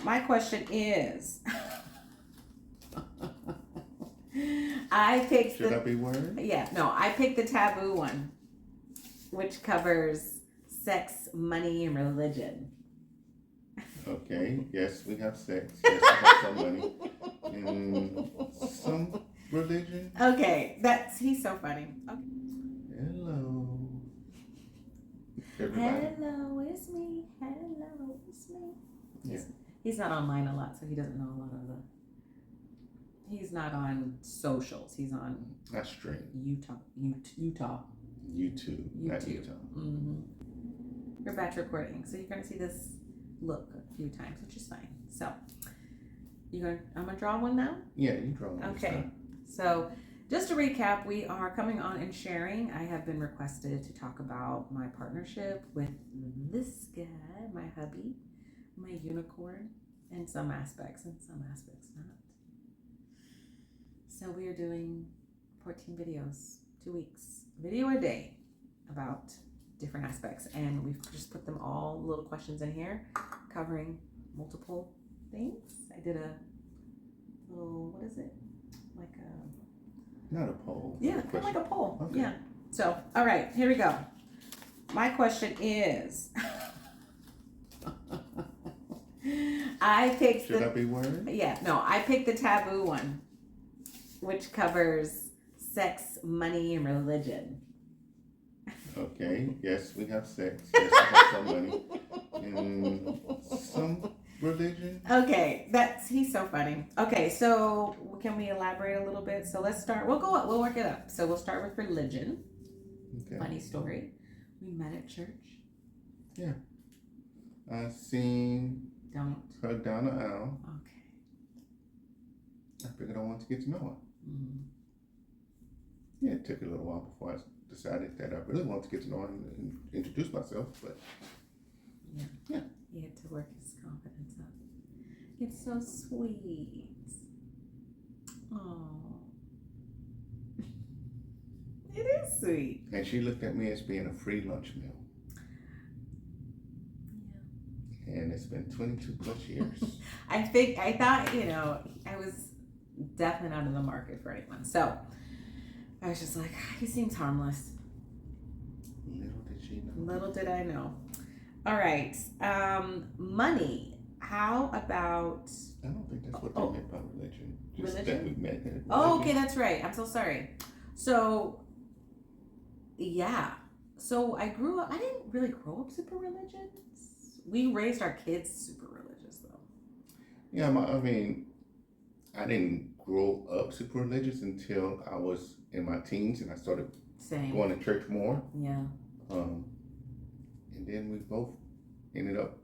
My question is, I picked Should I be worried? I picked the taboo one, which covers sex, money, and religion. Okay. Yes, we have sex. Yes, we have some money. Some religion. Okay, he's so funny. Okay. Hello, everybody. Hello, it's me. Hello, it's me. Yeah. He's not online a lot, so he doesn't know a lot of the. He's not on socials. He's on. I stream. Utah. YouTube. Not Utah. Mm-hmm. We're batch recording, so you're gonna see this look a few times, which is fine. So, I'm gonna draw one now. Yeah, you draw one. Okay. So, just to recap, we are coming on and sharing. I have been requested to talk about my partnership with this guy, my hubby, my unicorn, in some aspects, not. So we are doing 14 videos, 2 weeks, video a day about different aspects. And we've just put them all, little questions in here, covering multiple things. I did a little, what is it? Like a... Not a poll. Yeah, kind of like a poll. Okay. Yeah. So, all right, here we go. My question is... I picked Should I be worried? I picked the taboo one, which covers sex, money, and religion. Okay. Yes, we have sex. Yes, we have some money. Some religion. Okay, he's so funny. Okay, so can we elaborate a little bit? So let's start. We'll work it up. So we'll start with religion. Okay. Funny story. We met at church. Yeah. I seen her down the aisle. Okay. I figured I wanted to get to know her. Mm-hmm. Yeah, it took a little while before I decided that I really wanted to get to know her and introduce myself, but yeah. He had to work his confidence up. It's so sweet. Oh, it is sweet. And she looked at me as being a free lunch meal. Yeah. And it's been 22 plus years. I thought, I was definitely not in the market for anyone. So I was just like, he seems harmless. Little did she know. Little did I know. All right. Money. How about... I don't think that's what they meant by religion. Just religion? that we met religion. Oh, okay, that's right. I'm so sorry. So, yeah. So I didn't really grow up super religious. We raised our kids super religious, though. Yeah, I didn't grow up super religious until I was in my teens and I started going to church more. Yeah. And then we both ended up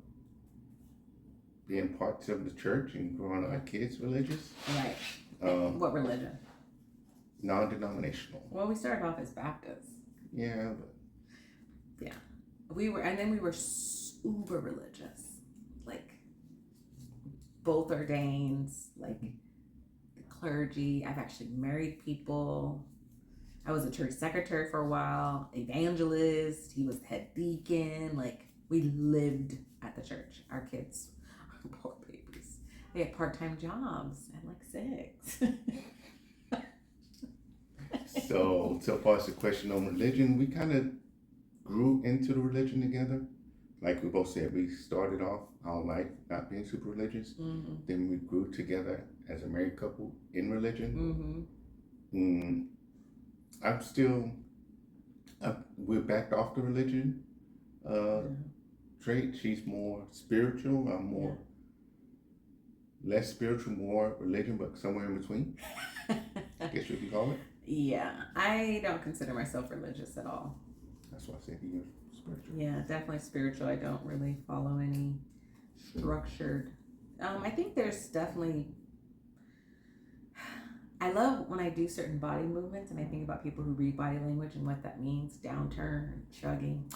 being parts of the church and growing our kids religious. Right. What religion? Non-denominational. Well, we started off as Baptists. Yeah, but... Yeah. We were super religious. Like, both ordained, like, the clergy. I've actually married people. I was a church secretary for a while, evangelist. He was the head deacon. Like, we lived at the church. Our kids, poor babies, they had part-time jobs at like 6. So far as the question on religion, we kind of grew into the religion together. Like we both said, we started off our life not being super religious. Mm-hmm. Then we grew together as a married couple in religion. Mm-hmm. We're backed off the religion trait. She's more spiritual. I'm more less spiritual, more religion, but somewhere in between. I guess you could call it. Yeah, I don't consider myself religious at all. That's why I said you're spiritual. Yeah, definitely spiritual. I don't really follow any structured. I think there's definitely... I love when I do certain body movements and I think about people who read body language and what that means, downturn, shrugging.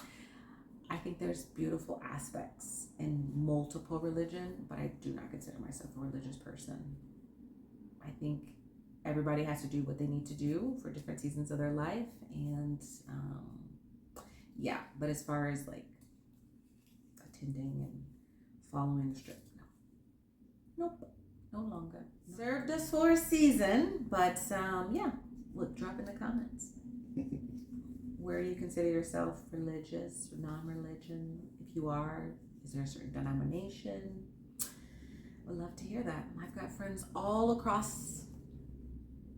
I think there's beautiful aspects in multiple religion, but I do not consider myself a religious person. I think everybody has to do what they need to do for different seasons of their life. And but as far as like attending and following the strip, no. No longer. Served us for a season, but yeah. Look, drop in the comments. Where do you consider yourself religious or non-religion? If you are, is there a certain denomination? I'd love to hear that. I've got friends all across.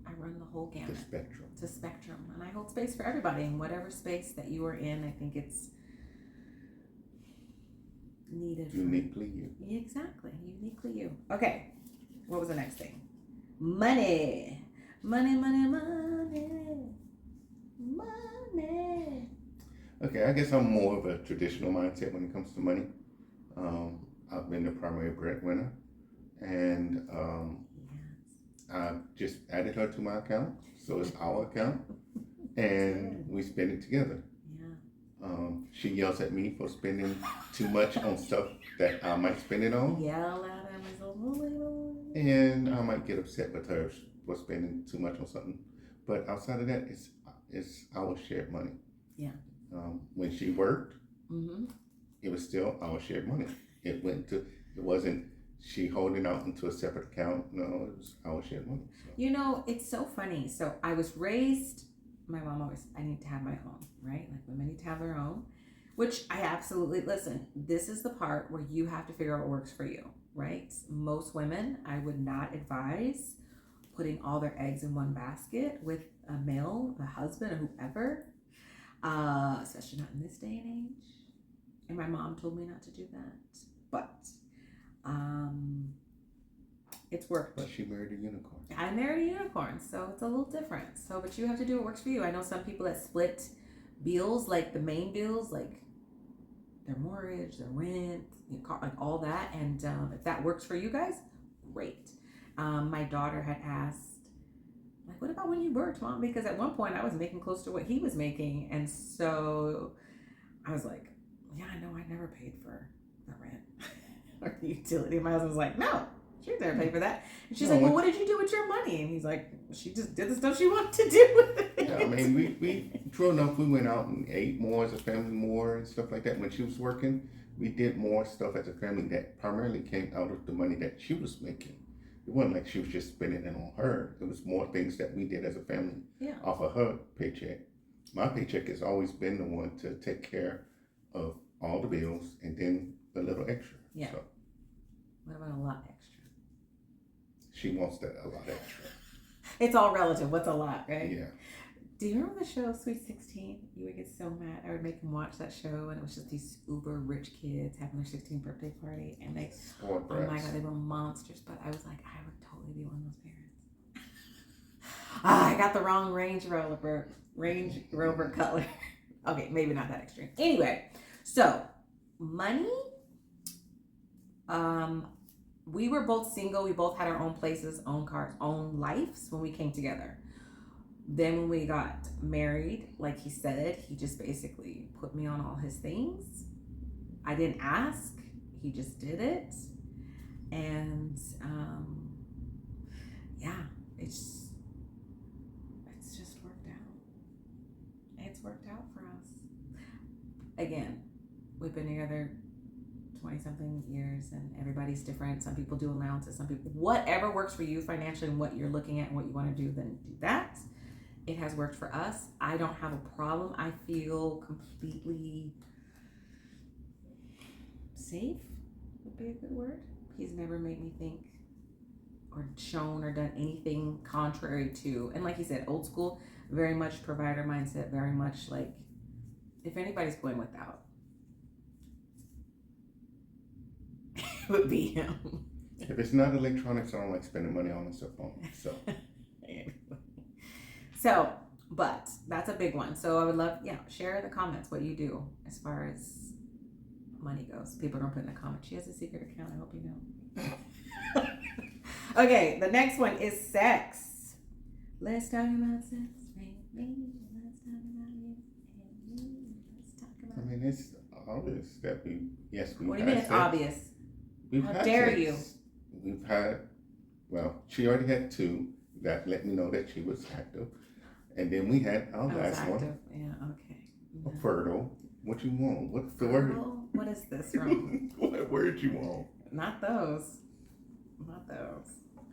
I run the whole gamut. The spectrum. It's a spectrum, and I hold space for everybody in whatever space that you are in. I think it's needed. Uniquely you. Exactly, uniquely you. Okay, what was the next thing? Money. Money, money, money. Money. Okay, I guess I'm more of a traditional mindset when it comes to money. I've been the primary breadwinner, and I just added her to my account, so it's our account, and we spend it together. Yeah. She yells at me for spending too much on stuff that I might spend it on, Yell at him. and I might get upset with her for spending too much on something. But outside of that, it's our shared money. Yeah. When she worked, Mm-hmm. it was still our shared money. It wasn't she holding out into a separate account. No, it was our shared money. So. You know, it's so funny. So I was raised, my mom always, I need to have my own, right? Like women need to have their own, which I absolutely, listen, this is the part where you have to figure out what works for you, right? Most women, I would not advise putting all their eggs in one basket with a male, a husband, or whoever, especially not in this day and age. And my mom told me not to do that, but it's worked. But she married a unicorn. I married a unicorn, so it's a little different. So, but you have to do what works for you. I know some people that split bills, like the main bills, like their mortgage, their rent, your car, like all that. And if that works for you guys, great. My daughter had asked, like, what about when you worked, Mom? Because at one point I was making close to what he was making. And so I was like, yeah, I know I never paid for the rent or the utility. My husband was like, no, she never paid for that. And she's like, well, what did you do with your money? And he's like, she just did the stuff she wanted to do with it. Yeah, I mean, we true enough, we went out and ate more as a family more and stuff like that. When she was working, we did more stuff as a family that primarily came out of the money that she was making. It wasn't like she was just spending it on her. It was more things that we did as a family off of her paycheck. My paycheck has always been the one to take care of all the bills and then a little extra. Yeah. So what about a lot extra? she wants that a lot extra. It's all relative. What's a lot, right? Yeah. Do you remember the show Sweet 16? You would get so mad. I would make him watch that show, and it was just these uber rich kids having their 16th birthday party, and they, oh my God, they were monsters. But I was like, I would totally be one of those parents. I got the wrong Range Rover color. Okay, maybe not that extreme. Anyway, so money. We were both single. We both had our own places, own cars, own lives when we came together. Then when we got married, like he said, he just basically put me on all his things. I didn't ask. He just did it. And yeah, it's just worked out. It's worked out for us. Again, we've been together 20-something years, and everybody's different. Some people do allowances, some people, whatever works for you financially and what you're looking at and what you want to do, then do that. It has worked for us. I don't have a problem. I feel completely safe, would be a good word. He's never made me think or shown or done anything contrary to, and like he said, old school, very much provider mindset, very much like, if anybody's going without, it would be him. If it's not electronics, I don't like spending money on my cell phone. So, but that's a big one. So I would love, share in the comments what you do as far as money goes. People don't put in the comments, she has a secret account, I hope you know. Okay, the next one is sex. Let's talk about sex. Let's talk about you and me. Let's talk about I mean, it's obvious that we've What do you mean it's obvious? How dare you? We've had, well, she already had 2 that let me know that she was active. And then we had our last one. Yeah, okay. A fertile. What you want? What's the word? What is this from? What word you want? Not those. Not those.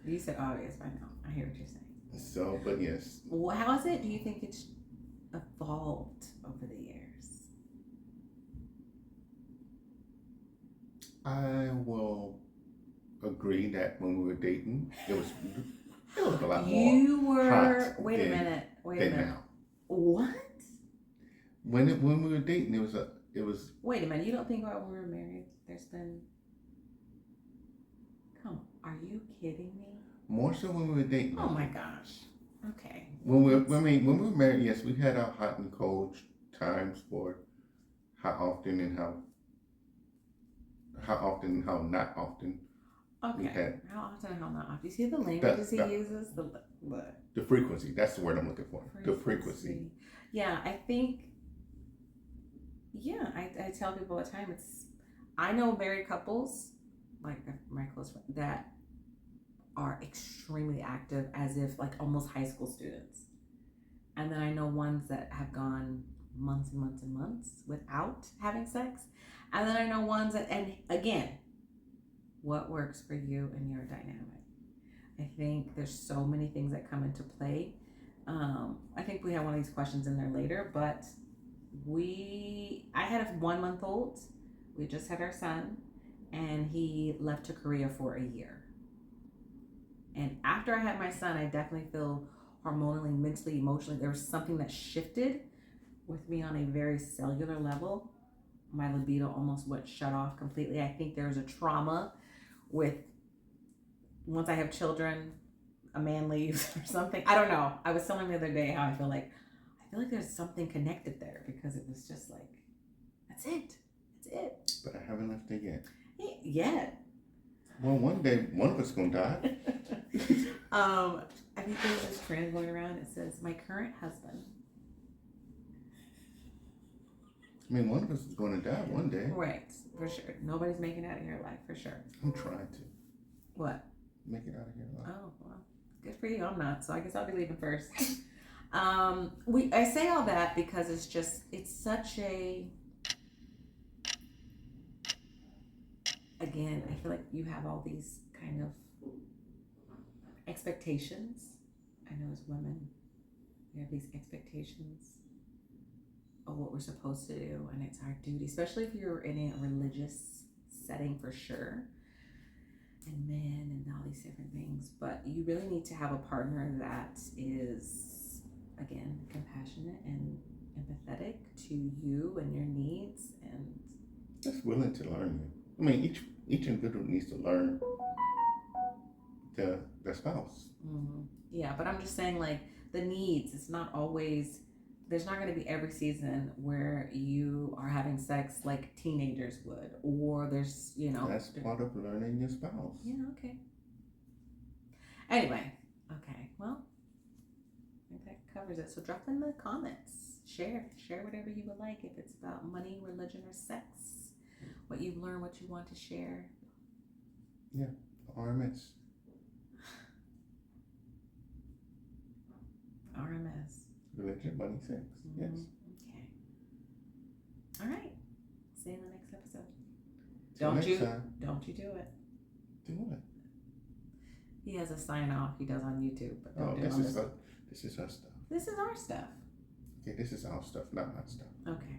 You said obvious. I know. I hear what you're saying. So, but yes. Well, how is it? Do you think it's evolved over the years? I will agree that when we were dating, it was a lot more You were. hot Wait a than- minute. Wait a than minute. now. What? When we were dating, it was Wait a minute. You don't think about when we were married? There's been. Come. Are you kidding me? more so when we were dating. Oh my gosh. Okay. When we were married, yes, we had our hot and cold times for how often and how not often. We Okay. had How often and how not often? You see the languages he the- uses? the frequency. That's the word I'm looking for. The frequency. Yeah, I think. Yeah, I tell people all the time. I know married couples, like my close friend, that are extremely active, as if like almost high school students, and then I know ones that have gone months and months and months without having sex, and then I know ones that, and again, what works for you and your dynamic. I think there's so many things that come into play. I think we have one of these questions in there later, but I had a 1-month-old. We just had our son, and he left to Korea for a year. And after I had my son, I definitely feel hormonally, mentally, emotionally, there was something that shifted with me on a very cellular level. My libido almost went shut off completely. I think there's a trauma with once I have children, a man leaves or something. I don't know. I was telling him the other day how I feel like there's something connected there, because it was just like, that's it. But I haven't left it yet. Yet. Well, one day one of us gonna die. I think there's this trend going around. It says, my current husband. I mean, one of us is gonna die one day. Right, for sure. Nobody's making it out of your life, for sure. I'm trying to What? make it out of here alive. Oh, well, good for you. I'm not, so I guess I'll be leaving first. I say all that because it's such a, again, I feel like you have all these kind of expectations. I know as women, we have these expectations of what we're supposed to do, and it's our duty, especially if you're in a religious setting, for sure, and men and all these different things. But you really need to have a partner that is, again, compassionate and empathetic to you and your needs, and That's willing to learn you. I mean, each individual needs to learn their spouse. yeah. But I'm just saying, like, the needs, it's not always, there's not going to be every season where you are having sex like teenagers would, or there's, That's part of learning your spouse. Yeah, okay. Anyway, okay, well, I think that covers it. So drop in the comments. Share whatever you would like, if it's about money, religion, or sex. What you've learned, what you want to share. RMS. RMS. Religion, money, sex. Yes. Okay. All right. See you in the next episode. Till next time. Don't you do it. Do what? He has a sign off he does on YouTube, but don't Oh, do it this on is this. this is her stuff. This is our stuff. Okay, this is our stuff, not my stuff. Okay.